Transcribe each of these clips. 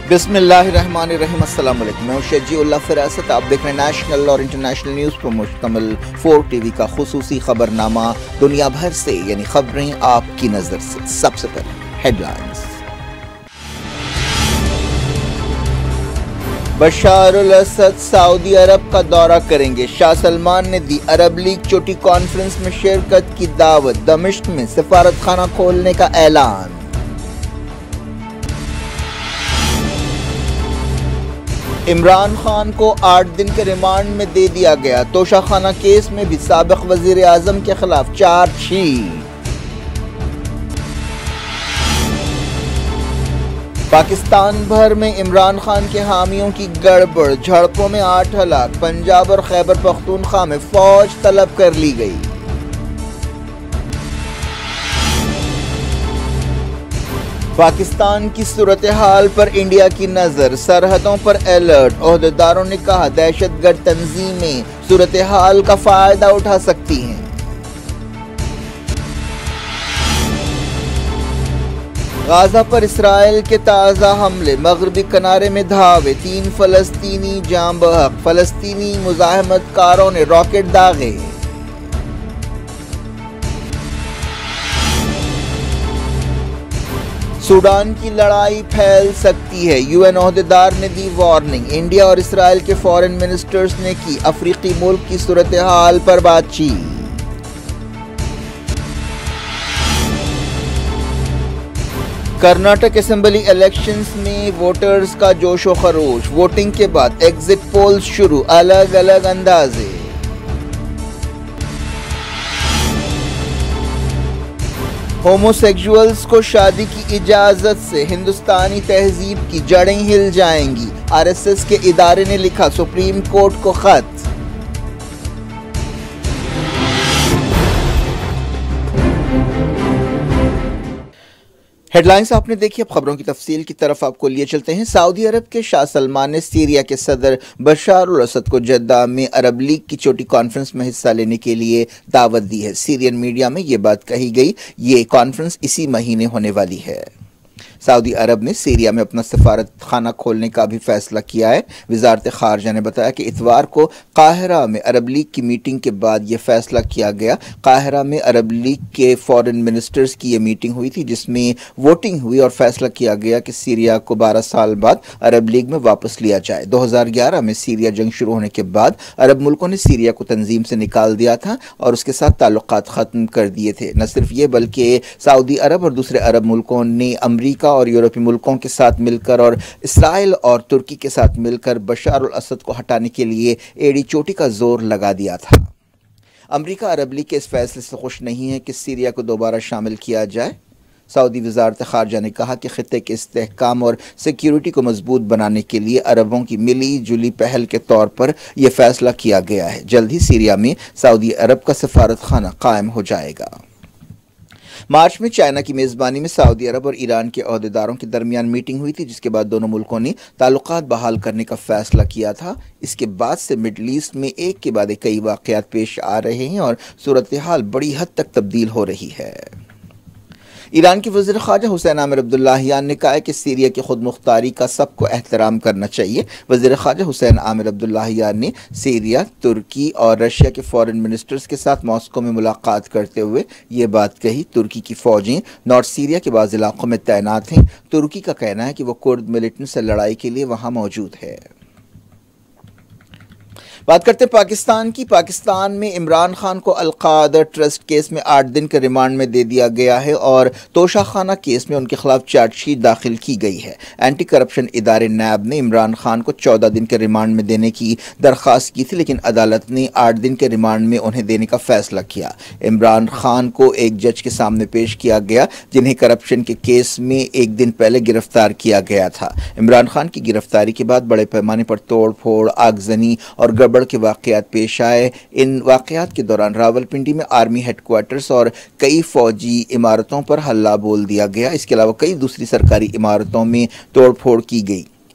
بسم اللہ الرحمن الرحیم۔ السلام علیکم، میں ہوں شجیع اللہ فراست۔ آپ دیکھ رہے ہیں نیشنل اور انٹرنیشنل نیوز پر مشتمل 4 ٹی وی کا خصوصی خبرنامہ دنیا بھر سے، یعنی خبریں آپ کی نظر سے۔ سب سے پہلے ہیڈ لائنز۔ بشار الاسد سعودی عرب کا دورہ کریں گے۔ شاہ سلمان نے دی عرب لیگ چوٹی کانفرنس میں شرکت کی دعوت۔ دمشق میں سفارت خانہ کھولنے کا اعلان۔ عمران خان کو 8 دن کے ریمانڈ میں دے دیا گیا۔ توشہ خانہ کیس میں بھی سابق وزیر اعظم کے خلاف چارج شیٹ۔ پاکستان بھر میں عمران خان کے حامیوں کی گڑبڑ، جھڑپوں میں 8 ہلاک۔ پنجاب اور خیبر پختونخوا میں فوج طلب کر لی گئی۔ پاکستان کی صورتحال پر انڈیا کی نظر، سرحدوں پر الرٹ۔ عہدیداروں نے کہا دہشت گرد تنظیمیں صورتحال کا فائدہ اٹھا سکتی ہیں۔ غزہ پر اسرائیل کے تازہ حملے، مغربی کنارے میں دھاوے، 3 فلسطینی جاں بحق۔ فلسطینی مزاحمت کاروں نے راکٹ داغے۔ سوڈان کی لڑائی پھیل سکتی ہے، UN عہدیدار نے دی وارننگ۔ انڈیا اور اسرائیل کے فارن منسٹرز نے کی افریقی ملک کی صورتحال پر بات چیت۔ کرناٹک اسمبلی الیکشنز میں ووٹرز کا جوش و خروش۔ ووٹنگ کے بعد ایگزٹ پولز شروع، الگ الگ اندازے۔ ہومو سیکسوئلز کو شادی کی اجازت سے ہندوستانی تہذیب کی جڑیں ہل جائیں گی۔ RSS کے ادارے نے لکھا سپریم کورٹ کو خط۔ ہیڈ لائنز آپ نے دیکھی، اب خبروں کی تفصیل کی طرف آپ کو لیے چلتے ہیں۔ سعودی عرب کے شاہ سلمان نے سیریا کے صدر بشار الاسد کو جدہ میں عرب لیگ کی چوٹی کانفرنس میں حصہ لینے کے لیے دعوت دی ہے۔ سیرین میڈیا میں یہ بات کہی گئی۔ یہ کانفرنس اسی مہینے ہونے والی ہے۔ سعودی عرب نے سیریا میں اپنا سفارت خانہ کھولنے کا بھی فیصلہ کیا ہے۔ وزارت خارجہ نے بتایا کہ اتوار کو قاہرہ میں عرب لیگ کی میٹنگ کے بعد یہ فیصلہ کیا گیا۔ قاہرہ میں عرب لیگ کے فارن منسٹرز کی یہ میٹنگ ہوئی تھی، جس میں ووٹنگ ہوئی اور فیصلہ کیا گیا کہ سیریا کو 12 سال بعد عرب لیگ میں واپس لیا جائے۔ 2011 میں سیریا جنگ شروع ہونے کے بعد عرب ملکوں نے سیریا کو تنظیم سے نکال دیا تھا اور اس کے ساتھ تعلقات ختم کر دیے تھے۔ نہ صرف یہ بلکہ سعودی عرب اور دوسرے عرب ملکوں نے امریکہ اور یورپی ملکوں کے ساتھ مل کر اور اسرائیل اور ترکی کے ساتھ مل کر بشار الاسد کو ہٹانے کے لیے ایڑی چوٹی کا زور لگا دیا تھا۔ امریکہ عرب لیگ کے اس فیصلے سے خوش نہیں ہے کہ سیریا کو دوبارہ شامل کیا جائے۔ سعودی وزارت خارجہ نے کہا کہ خطے کے استحکام اور سیکیورٹی کو مضبوط بنانے کے لیے عربوں کی ملی جلی پہل کے طور پر یہ فیصلہ کیا گیا ہے۔ جلد ہی سیریا میں سعودی عرب کا سفارت خانہ قائم ہو جائے گا۔ مارچ میں چائنا کی میزبانی میں سعودی عرب اور ایران کے عہدیداروں کے درمیان میٹنگ ہوئی تھی، جس کے بعد دونوں ملکوں نے تعلقات بحال کرنے کا فیصلہ کیا تھا۔ اس کے بعد سے مڈل ایسٹ میں ایک کے بعد کئی واقعات پیش آ رہے ہیں اور صورتحال بڑی حد تک تبدیل ہو رہی ہے۔ ایران کے وزیر خارجہ حسین عامر عبداللہیان نے کہا ہے کہ سیریا کی خود مختاری کا سب کو احترام کرنا چاہیے۔ وزیر خارجہ حسین عامر عبداللہیان نے سیریا، ترکی اور رشیا کے فارن منسٹرز کے ساتھ ماسکو میں ملاقات کرتے ہوئے یہ بات کہی۔ ترکی کی فوجیں نارتھ سیریا کے بعض علاقوں میں تعینات ہیں۔ ترکی کا کہنا ہے کہ وہ کرد ملیٹنٹ سے لڑائی کے لیے وہاں موجود ہے۔ بات کرتے ہیں پاکستان کی۔ پاکستان میں عمران خان کو القادر ٹرسٹ کیس میں 8 دن کے ریمانڈ میں دے دیا گیا ہے اور توشہ خانہ کیس میں ان کے خلاف چارج شیٹ داخل کی گئی ہے۔ اینٹی کرپشن ادارے نیب نے عمران خان کو 14 دن کے ریمانڈ میں دینے کی درخواست کی تھی، لیکن عدالت نے 8 دن کے ریمانڈ میں انہیں دینے کا فیصلہ کیا۔ عمران خان کو ایک جج کے سامنے پیش کیا گیا، جنہیں کرپشن کے کیس میں 1 دن پہلے گرفتار کیا گیا تھا۔ عمران خان کی گرفتاری کے بعد بڑے پیمانے پر توڑ پھوڑ، آگزنی اور گڑبڑ کے واقعات پیش آئے۔ ان واقعات کے دوران راولپنڈی میں آرمی ہیڈ کوارٹرز اور کئی فوجی عمارتوں پر حلہ بول دیا گیا۔ اس کے علاوہ کئی دوسری سرکاری عمارتوں میں توڑ پھوڑ کی گئی۔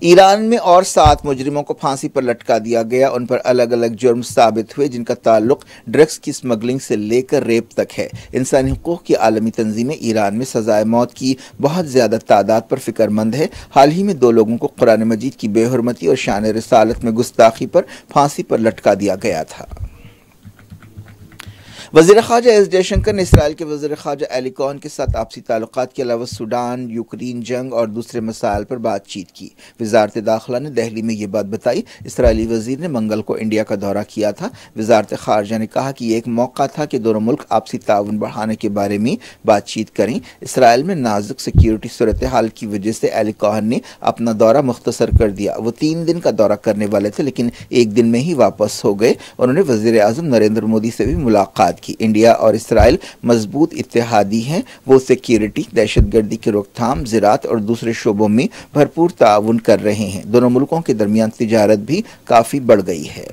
ایران میں اور 7 مجرموں کو پھانسی پر لٹکا دیا گیا۔ ان پر الگ الگ جرم ثابت ہوئے جن کا تعلق ڈرگز کی اسمگلنگ سے لے کر ریپ تک ہے۔ انسانی حقوق کی عالمی تنظیمیں ایران میں سزائے موت کی بہت زیادہ تعداد پر فکر مند ہے۔ حال ہی میں 2 لوگوں کو قرآن مجید کی بے حرمتی اور شان رسالت میں گستاخی پر پھانسی پر لٹکا دیا گیا تھا۔ وزیر خارجہ ایس جے شنکر نے اسرائیل کے وزیر خارجہ ایلی کوہن کے ساتھ آپسی تعلقات کے علاوہ سوڈان، یوکرین جنگ اور دوسرے مسائل پر بات چیت کی۔ وزارت داخلہ نے دہلی میں یہ بات بتائی۔ اسرائیلی وزیر نے منگل کو انڈیا کا دورہ کیا تھا۔ وزارت خارجہ نے کہا کہ یہ ایک موقع تھا کہ دونوں ملک آپسی تعاون بڑھانے کے بارے میں بات چیت کریں۔ اسرائیل میں نازک سیکیورٹی صورتحال کی وجہ سے ایلی کوہن نے اپنا دورہ مختصر کر دیا۔ وہ 3 دن کا دورہ کرنے والے تھے لیکن 1 دن میں ہی واپس ہو گئے۔ انہوں نے وزیر اعظم نریندر مودی سے بھی ملاقات کی۔ انڈیا اور اسرائیل مضبوط اتحادی ہیں۔ وہ سیکیورٹی، دہشت گردی کی روک تھام، زراعت اور دوسرے شعبوں میں بھرپور تعاون کر رہے ہیں۔ دونوں ملکوں کے درمیان تجارت بھی کافی بڑھ گئی ہے۔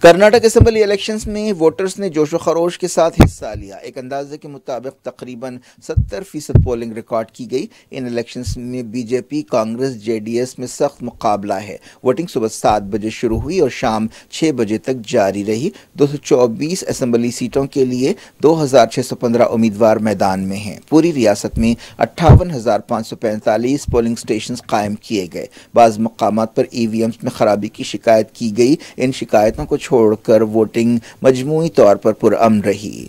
کرناٹک اسمبلی الیکشنز میں ووٹرز نے جوش و خروش کے ساتھ حصہ لیا۔ ایک اندازے کے مطابق تقریباً 70% پولنگ ریکارڈ کی گئی۔ ان الیکشنز میں بی جے پی، کانگریس، جے ڈی ایس میں سخت مقابلہ ہے۔ ووٹنگ صبح 7 بجے شروع ہوئی اور شام 6 بجے تک جاری رہی۔ 224 اسمبلی سیٹوں کے لیے 2615 امیدوار میدان میں ہیں۔ پوری ریاست میں 58,545 پولنگ سٹیشنز قائم کیے گئے۔ بعض مقامات پر ای وی ایمز میں خرابی کی شکایت کی گئی۔ ان شکایتوں کو چھوڑ کر ووٹنگ مجموعی طور پر پرامن رہی۔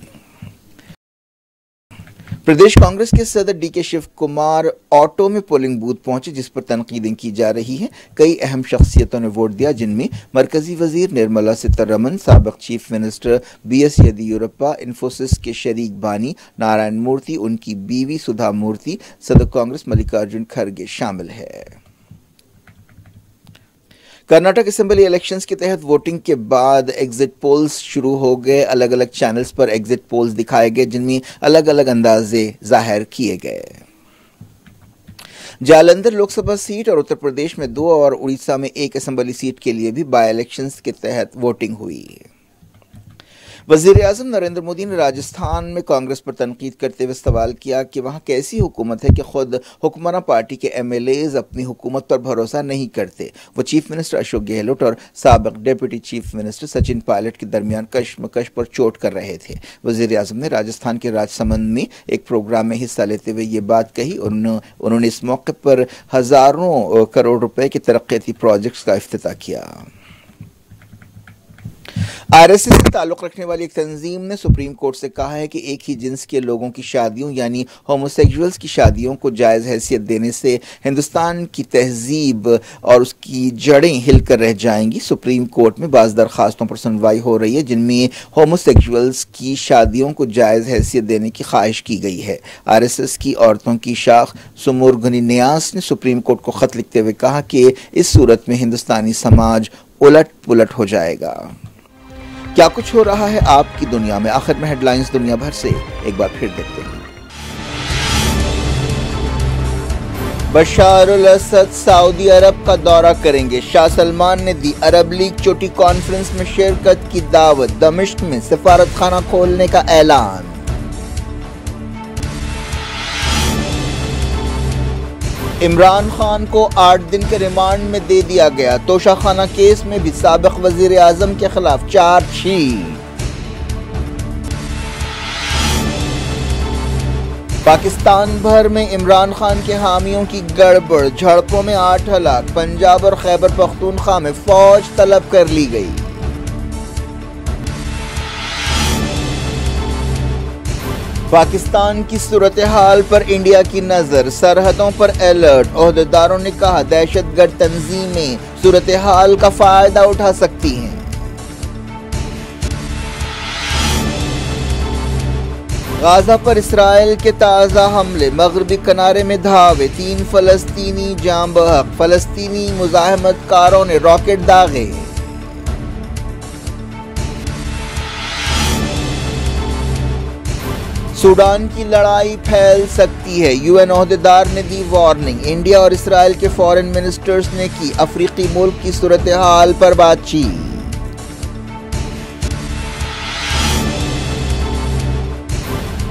پردیش کانگریس کے صدر ڈی کے شیو کمار آٹو میں پولنگ بوتھ پہنچے جس پر تنقیدیں کی جا رہی ہیں۔ کئی اہم شخصیتوں نے ووٹ دیا جن میں مرکزی وزیر نرملا سیتارمن، سابق chief minister B S Yediyurappa, Infosys کے شریک بانی نارائن مورتی، ان کی بیوی سدھا مورتی، صدر کانگریس ملکارجن کھرگے شامل ہے۔ کرناٹک اسمبلی الیکشنز کے تحت ووٹنگ کے بعد ایگزٹ پولز شروع ہو گئے۔ الگ الگ چینلز پر ایگزٹ پولز دکھائے گئے جن میں الگ الگ اندازے ظاہر کیے گئے۔ جالندھر لوک سبھا سیٹ اور اتر پردیش میں 2 اور اڑیسہ میں 1 اسمبلی سیٹ کے لیے بھی بائی الیکشنز کے تحت ووٹنگ ہوئی۔ وزیر اعظم نریندر مودی نے راجستھان میں کانگریس پر تنقید کرتے ہوئے سوال کیا کہ وہاں کیسی حکومت ہے کہ خود حکمراں پارٹی کے ایم ایل ایز اپنی حکومت پر بھروسہ نہیں کرتے۔ وہ چیف منسٹر اشوک گہلوٹ اور سابق deputy chief minister Sachin pilot کے درمیان کشمکش پر چوٹ کر رہے تھے۔ وزیر اعظم نے راجستھان کے راج سمند میں ایک پروگرام میں حصہ لیتے ہوئے یہ بات کہی۔ انہوں نے اس موقع پر ہزاروں کروڑ روپے کے ترقیاتی پروجیکٹس کا افتتاح کیا۔ آر ایس ایس سے تعلق رکھنے والی ایک تنظیم نے سپریم کورٹ سے کہا ہے کہ ایک ہی جنس کے لوگوں کی شادیوں یعنی ہوموسیکسولز کی شادیوں کو جائز حیثیت دینے سے ہندوستان کی تہذیب اور اس کی جڑیں ہل کر رہ جائیں گی۔ سپریم کورٹ میں بعض درخواستوں پر سنوائی ہو رہی ہے جن میں ہوموسیکسولز کی شادیوں کو جائز حیثیت دینے کی خواہش کی گئی ہے۔ آر ایس ایس کی عورتوں کی شاخ سمورگھنی نیاس نے سپریم کورٹ کو خط لکھتے ہوئے کہا کہ اس صورت میں ہندوستانی سماج الٹ پلٹ ہو جائے گا۔ کیا کچھ ہو رہا ہے آپ کی دنیا میں؟ آخر میں ہیڈ لائنز دنیا بھر سے ایک بار پھر دیکھتے ہیں۔ بشار الاسد سعودی عرب کا دورہ کریں گے۔ شاہ سلمان نے دی عرب لیگ چوٹی کانفرنس میں شرکت کی دعوت۔ دمشق میں سفارت خانہ کھولنے کا اعلان۔ عمران خان کو 8 دن کے ریمانڈ میں دے دیا گیا۔ توشہ خانہ کیس میں بھی سابق وزیر اعظم کے خلاف چارج شیٹ۔ پاکستان بھر میں عمران خان کے حامیوں کی گڑبڑ، جھڑپوں میں 8 ہلاک۔ پنجاب اور خیبر پختونخوا میں فوج طلب کر لی گئی۔ پاکستان کی صورتحال پر انڈیا کی نظر، سرحدوں پر الرٹ۔ عہدیداروں نے کہا دہشت گرد تنظیمیں صورتحال کا فائدہ اٹھا سکتی ہیں۔ غزہ پر اسرائیل کے تازہ حملے، مغربی کنارے میں دھاوے، 3 فلسطینی جاں بحق۔ فلسطینی مزاحمت کاروں نے راکٹ داغے۔ سوڈان کی لڑائی پھیل سکتی ہے، یو این عہدیدار نے دی وارننگ۔ انڈیا اور اسرائیل کے فارن منسٹرز نے کی افریقی ملک کی صورتحال پر بات چیت۔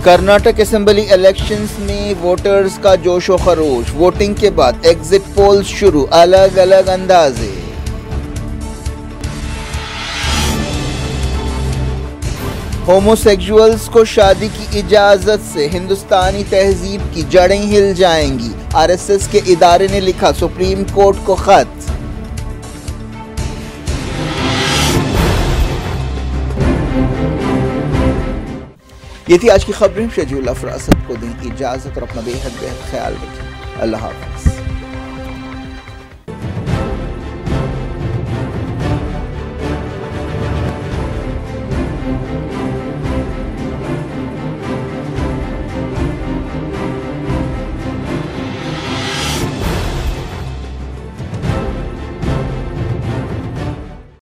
کرناٹک اسمبلی الیکشنز میں ووٹرز کا جوش و خروش، ووٹنگ کے بعد ایگزٹ پولز شروع، الگ الگ اندازے۔ ہومو سیکسوئلز کو شادی کی اجازت سے ہندوستانی تہذیب کی جڑیں ہل جائیں گی، آر ایس ایس کے ادارے نے لکھا سپریم کورٹ کو خط۔ یہ تھی آج کی خبریں۔ شجیع اللہ فراست کو دیں اجازت اور اپنا بے حد خیال رکھیں۔ اللہ حافظ۔